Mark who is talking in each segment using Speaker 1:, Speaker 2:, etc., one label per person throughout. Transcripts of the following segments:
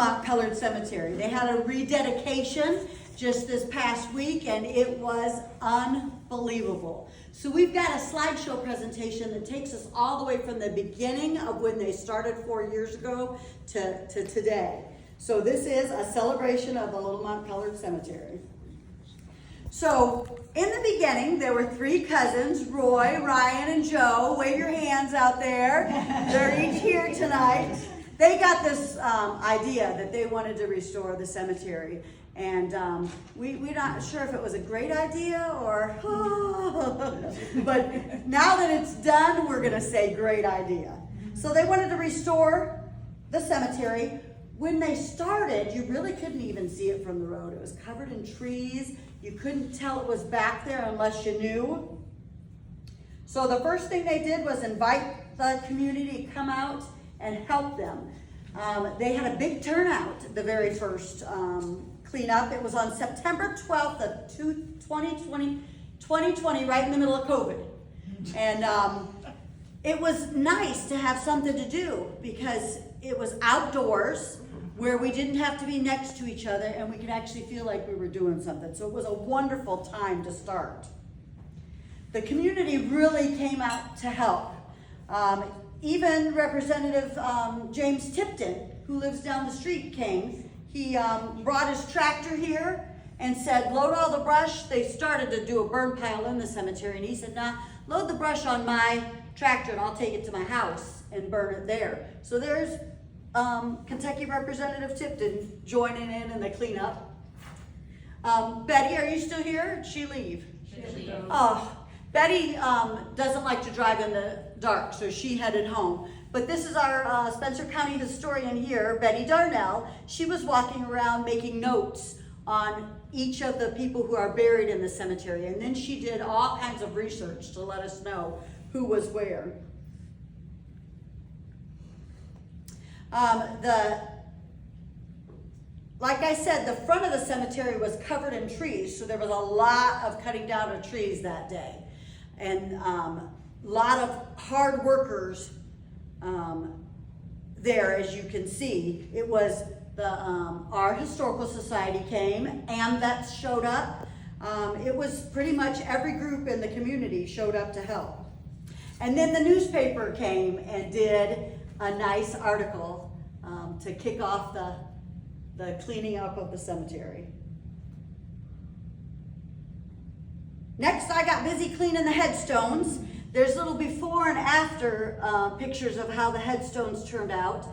Speaker 1: Colored Cemetery. They had a rededication just this past week and it was unbelievable. So we've got a slideshow presentation that takes us all the way from the beginning of when they started 4 years ago to today. So this is a celebration of the Littlemont Colored Cemetery. So in the beginning, there were three cousins, Roy, Ryan, and Joe. Wave your hands out there. They're each here tonight. They got this idea that they wanted to restore the cemetery. And we're not sure if it was a great idea or, but now that it's done, we're gonna say great idea. So they wanted to restore the cemetery. When they started, you really couldn't even see it from the road. It was covered in trees. You couldn't tell it was back there unless you knew. So the first thing they did was invite the community to come out and help them. They had a big turnout the very first cleanup. It was on September 12th of 2020, right in the middle of COVID. And it was nice to have something to do because it was outdoors where we didn't have to be next to each other and we could actually feel like we were doing something. So it was a wonderful time to start. The community really came out to help. Even Representative James Tipton, who lives down the street, came. He brought his tractor here and said, load all the brush. They started to do a burn pile in the cemetery, and he said, nah, load the brush on my tractor and I'll take it to my house and burn it there. So there's Kentucky Representative Tipton joining in the cleanup. Betty, are you still here? Did she leave? Oh, Betty doesn't like to drive in the dark, so she headed home. But this is our Spencer County historian here, Betty Darnell. She was walking around making notes on each of the people who are buried in the cemetery. And then she did all kinds of research to let us know who was where. Like I said, the front of the cemetery was covered in trees, so there was a lot of cutting down of trees that day. And a lot of hard workers there, as you can see. It was our historical society came, AMVETS showed up. It was pretty much every group in the community showed up to help. And then the newspaper came and did a nice article to kick off the cleaning up of the cemetery. Next, I got busy cleaning the headstones. There's little before and after pictures of how the headstones turned out.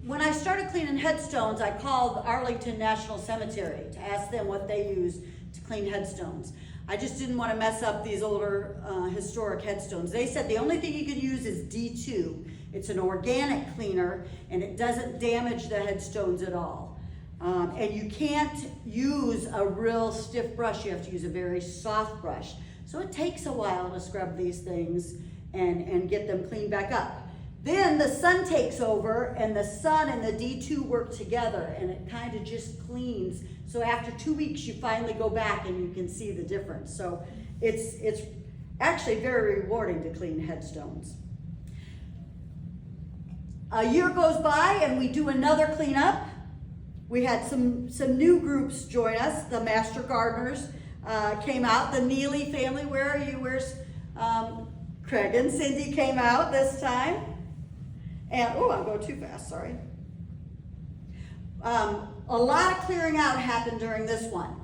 Speaker 1: When I started cleaning headstones, I called Arlington National Cemetery to ask them what they use to clean headstones. I just didn't want to mess up these older historic headstones. They said the only thing you could use is D2. It's an organic cleaner and it doesn't damage the headstones at all. And you can't use a real stiff brush. You have to use a very soft brush. So it takes a while to scrub these things and get them cleaned back up. Then the sun takes over and the sun and the D2 work together and it kind of just cleans. So after 2 weeks, you finally go back and you can see the difference. So it's actually very rewarding to clean headstones. A year goes by and we do another cleanup. We had some new groups join us. The Master Gardeners came out. The Neely family, where are you? Where's Craig and Cindy came out this time. And, oh, I'm going too fast, sorry. A lot of clearing out happened during this one.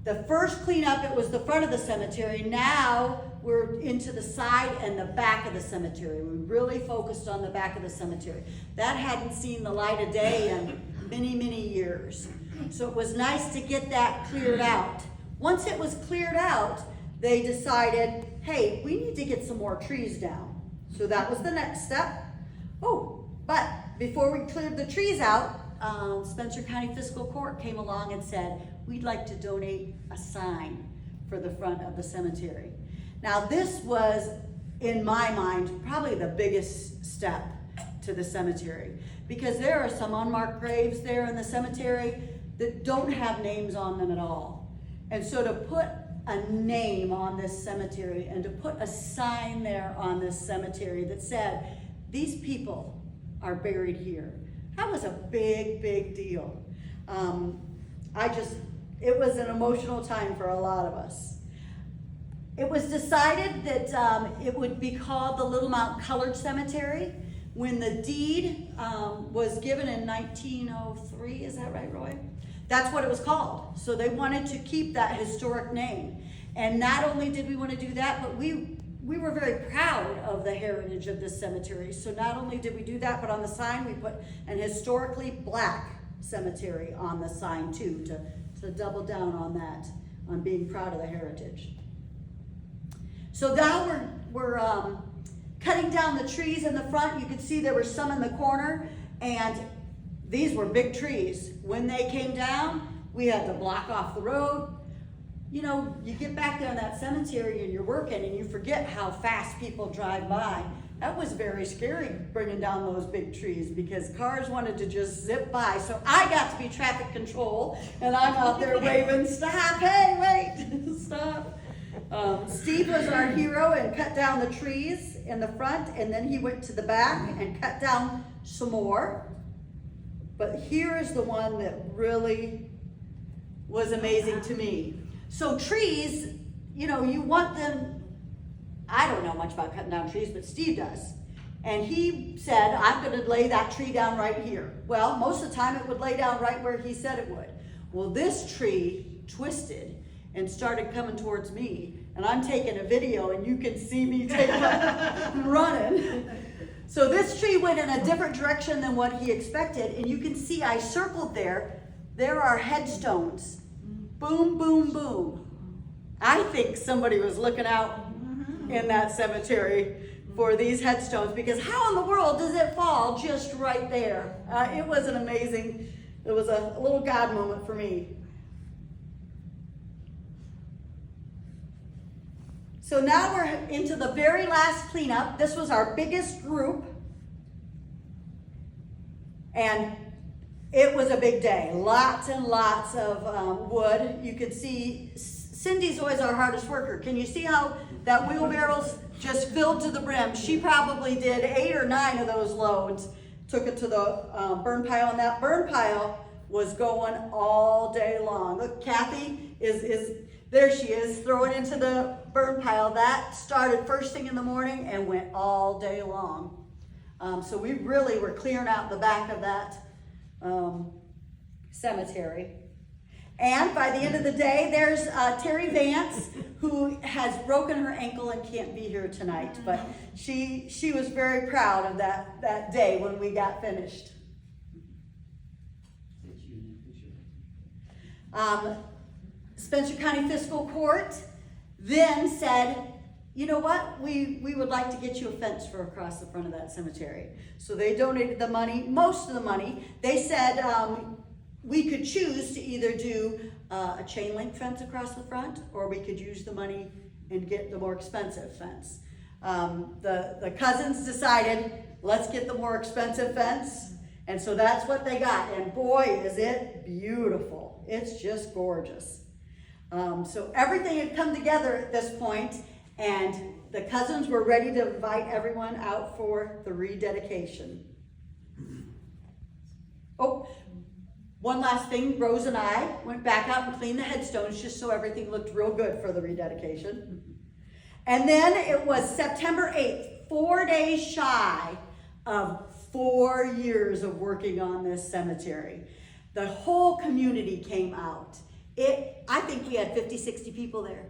Speaker 1: The first cleanup, it was the front of the cemetery. Now we're into the side and the back of the cemetery. We really focused on the back of the cemetery. That hadn't seen the light of day in many, many years. So it was nice to get that cleared out. Once it was cleared out, they decided, hey, we need to get some more trees down. So that was the next step. Oh, but before we cleared the trees out, Spencer County Fiscal Court came along and said, we'd like to donate a sign for the front of the cemetery. Now this was, in my mind, probably the biggest step to the cemetery because there are some unmarked graves there in the cemetery that don't have names on them at all. And so to put a name on this cemetery and to put a sign there on this cemetery that said, these people are buried here. That was a big, big deal. It was an emotional time for a lot of us. It was decided that it would be called the Little Mount Colored Cemetery when the deed was given in 1903, is that right, Roy? That's what it was called. So they wanted to keep that historic name. And not only did we want to do that, but we were very proud of the heritage of this cemetery. So not only did we do that, but on the sign we put an historically black cemetery on the sign too, to double down on that, on being proud of the heritage. So now we're cutting down the trees in the front. You can see there were some in the corner, and these were big trees. When they came down, we had to block off the road. You know, you get back there in that cemetery and you're working and you forget how fast people drive by. That was very scary, bringing down those big trees, because cars wanted to just zip by. So I got to be traffic control, and I'm out there waving, stop, hey, wait, stop. Steve was our hero and cut down the trees in the front, and then he went to the back and cut down some more. But here is the one that really was amazing to me. So trees, you know, you want them, I don't know much about cutting down trees, but Steve does. And he said, I'm gonna lay that tree down right here. Well, most of the time it would lay down right where he said it would. Well, this tree twisted and started coming towards me. And I'm taking a video and you can see me take running. So this tree went in a different direction than what he expected. And you can see I circled there. There are headstones. Boom, boom, boom. I think somebody was looking out in that cemetery for these headstones, because how in the world does it fall just right there? It was an amazing, it was a little God moment for me. So now we're into the very last cleanup. This was our biggest group, and it was a big day. Lots and lots of wood. You could see Cindy's always our hardest worker. Can you see how that wheelbarrow's just filled to the brim? She probably did 8 or 9 of those loads, took it to the burn pile, and that burn pile was going all day long. Look, Kathy is there she is, throwing into the burn pile. That started first thing in the morning and went all day long. So we really were clearing out the back of that cemetery. And by the end of the day, there's Terry Vance, who has broken her ankle and can't be here tonight. But she was very proud of that day when we got finished. Spencer County Fiscal Court then said, you know what, we would like to get you a fence for across the front of that cemetery. So they donated the money, most of the money. They said we could choose to either do a chain link fence across the front, or we could use the money and get the more expensive fence. The cousins decided, let's get the more expensive fence. And so that's what they got. And boy, is it beautiful. It's just gorgeous. So everything had come together at this point, and the cousins were ready to invite everyone out for the rededication. Oh, one last thing, Rose and I went back out and cleaned the headstones just so everything looked real good for the rededication. And then it was September 8th, 4 days shy of 4 years of working on this cemetery. The whole community came out. I think we had 50, 60 people there.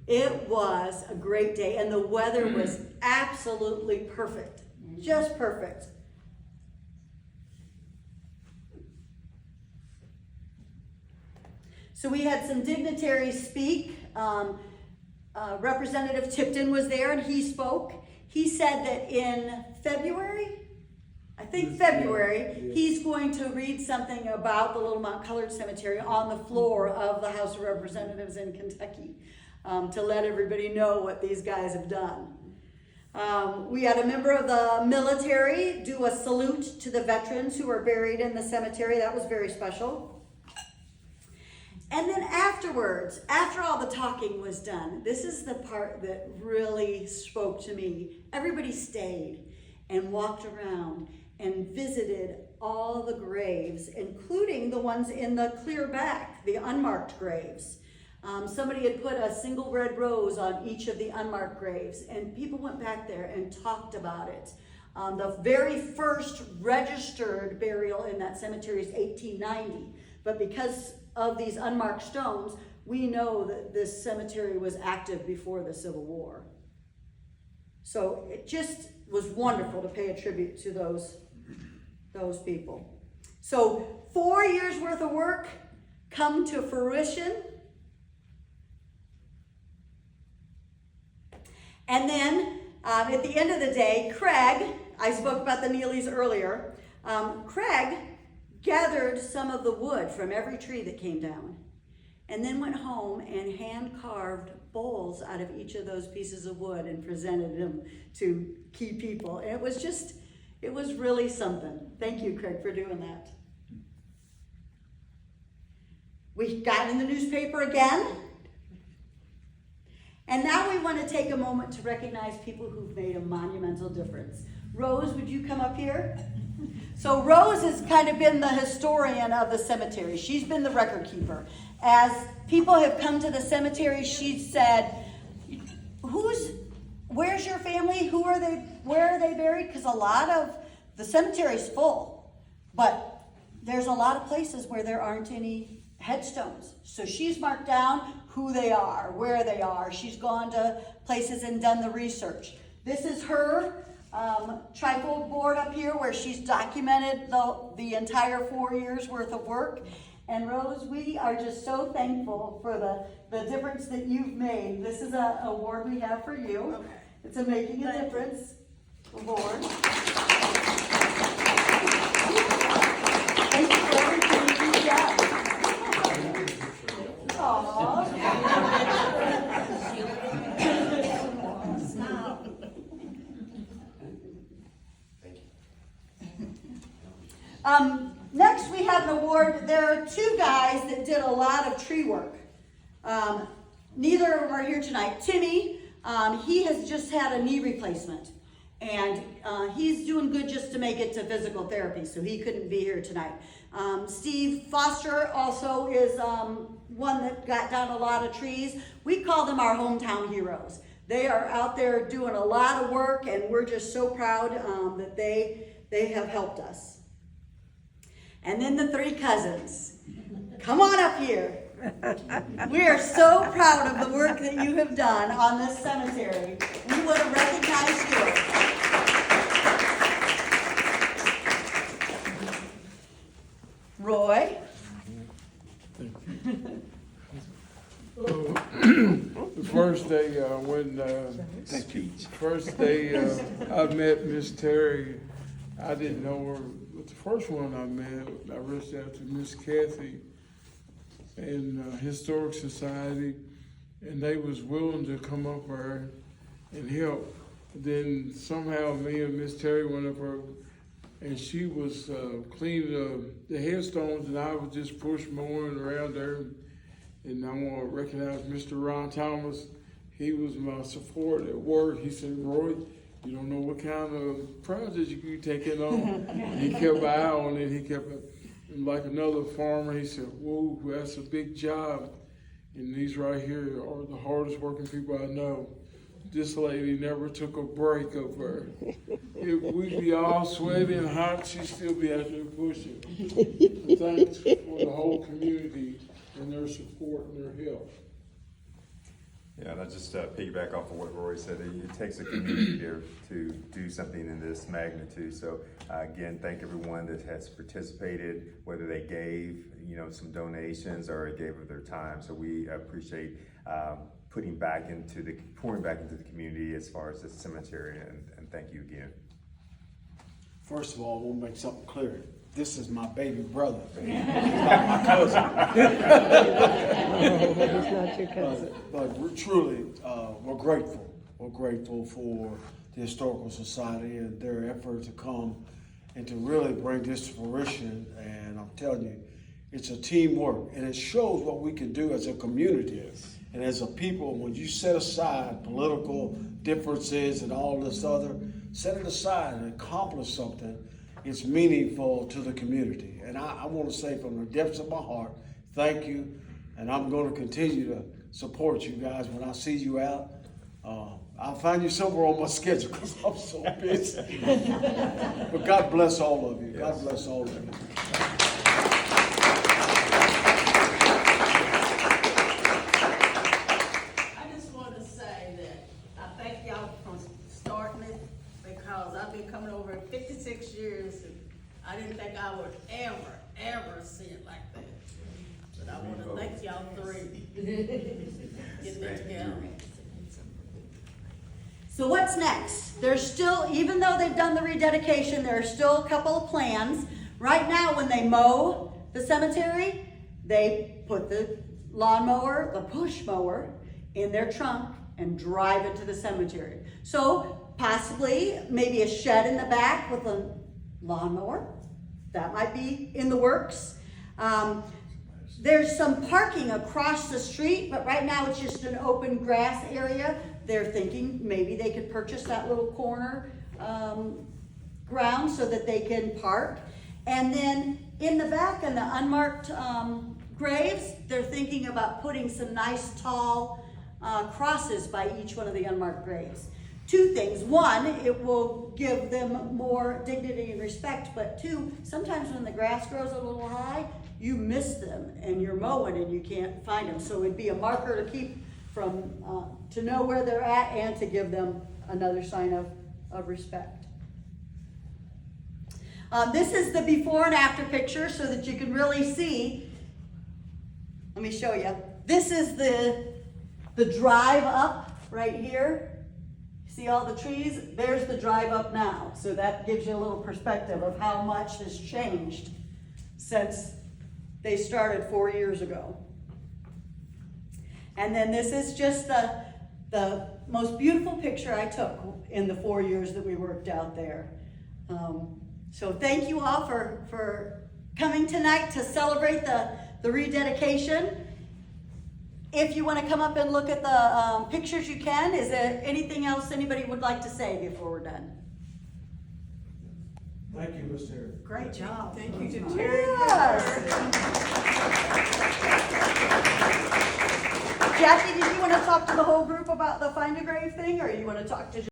Speaker 1: It was a great day, and the weather was absolutely perfect, just perfect. So we had some dignitaries speak. Representative Tipton was there, and he spoke. He said that in February, he's going to read something about the Little Mount Colored Cemetery on the floor of the House of Representatives in Kentucky, to let everybody know what these guys have done. We had a member of the military do a salute to the veterans who are buried in the cemetery. That was very special. And then afterwards, after all the talking was done, this is the part that really spoke to me. Everybody stayed and walked around and visited all the graves, including the ones in the clear back, the unmarked graves. Somebody had put a single red rose on each of the unmarked graves, and people went back there and talked about it. The very first registered burial in that cemetery is 1890, but because of these unmarked stones, we know that this cemetery was active before the Civil War. So it just was wonderful to pay a tribute to those people. So 4 years worth of work come to fruition. And then at the end of the day, Craig, I spoke about the Neelys earlier, Craig gathered some of the wood from every tree that came down and then went home and hand carved bowls out of each of those pieces of wood and presented them to key people. And it was really something. Thank you, Craig, for doing that. We got in the newspaper again. And now we want to take a moment to recognize people who've made a monumental difference. Rose, would you come up here? So Rose has kind of been the historian of the cemetery. She's been the record keeper. As people have come to the cemetery, she's said, where's your family? Where are they buried? Because a lot of the cemetery's full, but there's a lot of places where there aren't any headstones. So she's marked down who they are, where they are. She's gone to places and done the research. This is her trifold board up here where she's documented the entire 4 years worth of work. And Rose, we are just so thankful for the difference that you've made. This is an award we have for you. Okay. It's a Making a Difference award. Thank you for everything you've done. Next we have an award. There are two guys that did a lot of tree work. Neither of them are here tonight. Timmy, he has just had a knee replacement, and he's doing good just to make it to physical therapy, so he couldn't be here tonight. Steve Foster also is one that got down a lot of trees. We call them our hometown heroes. They are out there doing a lot of work, and we're just so proud that they have helped us. And then the three cousins. Come on up here. We are so proud of the work that you have done on this cemetery. We want to recognize you. Roy.
Speaker 2: The first day I met Miss Terry, I didn't know her. But the first one I met, I reached out to Miss Kathy in Historic Society, and they was willing to come up there and help. Then somehow me and Miss Terry went up there, and she was cleaning the headstones, and I was just push mowing around there. And I want to recognize Mr. Ron Thomas. He was my support at work. He said, Roy, you don't know what kind of projects you taking on. He kept an eye on it. He kept like another farmer. He said, whoa, that's a big job. And these right here are the hardest working people I know. This lady never took a break of her. We'd be all sweaty and hot. She'd still be out there pushing. Thanks for the whole community and their support and their help.
Speaker 3: Yeah, and I just piggyback off of what Roy said. It takes a community to do something in this magnitude. So again, thank everyone that has participated, whether they gave some donations or gave of their time. So we appreciate pouring back into the community as far as the cemetery, and thank you again.
Speaker 4: First of all, I want to make something clear. This is my baby brother. He's not my cousin.
Speaker 5: He's not your cousin.
Speaker 4: But we're truly, we're grateful. We're grateful for the Historical Society and their effort to come and to really bring this to fruition. And I'm telling you, it's a teamwork, and it shows what we can do as a community.
Speaker 2: Yes.
Speaker 4: And as a people, when you set aside political differences and all this other, set it aside and accomplish something. it's meaningful to the community. And I want to say from the depths of my heart, thank you. And I'm going to continue to support you guys when I see you out. I'll find you somewhere on my schedule because I'm so busy. But God bless all of you. God bless all of you.
Speaker 5: I just want to say that I thank y'all for starting it because I've been coming over 56 years and I didn't think I would ever see it like that. But I want to thank y'all three getting it together.
Speaker 1: So what's next? There's still, even though they've done the rededication, there are still a couple of plans. Right now, when they mow the cemetery, they put the lawnmower, the push mower, in their trunk and drive it to the cemetery. So possibly, maybe a shed in the back with a lawnmower. That might be in the works. There's some parking across the street, but right now it's just an open grass area. They're thinking maybe they could purchase that little corner ground so that they can park. And then in the back in the unmarked graves, they're thinking about putting some nice tall crosses by each one of the unmarked graves. Two things. One, it will give them more dignity and respect, but two, sometimes when the grass grows a little high, you miss them and you're mowing and you can't find them. So it'd be a marker to keep from, to know where they're at and to give them another sign of respect. This is the before and after picture so that you can really see. Let me show you. This is the drive up right here. See all the trees? There's the drive up now. So that gives you a little perspective of how much has changed since they started 4 years ago. And then this is just the most beautiful picture I took in the 4 years that we worked out there. So thank you all for coming tonight to celebrate the rededication. If you want to come up and look at the pictures, you can. Is there anything else anybody would like to say before we're done?
Speaker 4: Thank you, Ms. Terry.
Speaker 1: Great job.
Speaker 5: Thank you to Terry.
Speaker 1: Yes. Jackie, did you want to talk to the whole group about the Find a Grave thing, or you want to talk to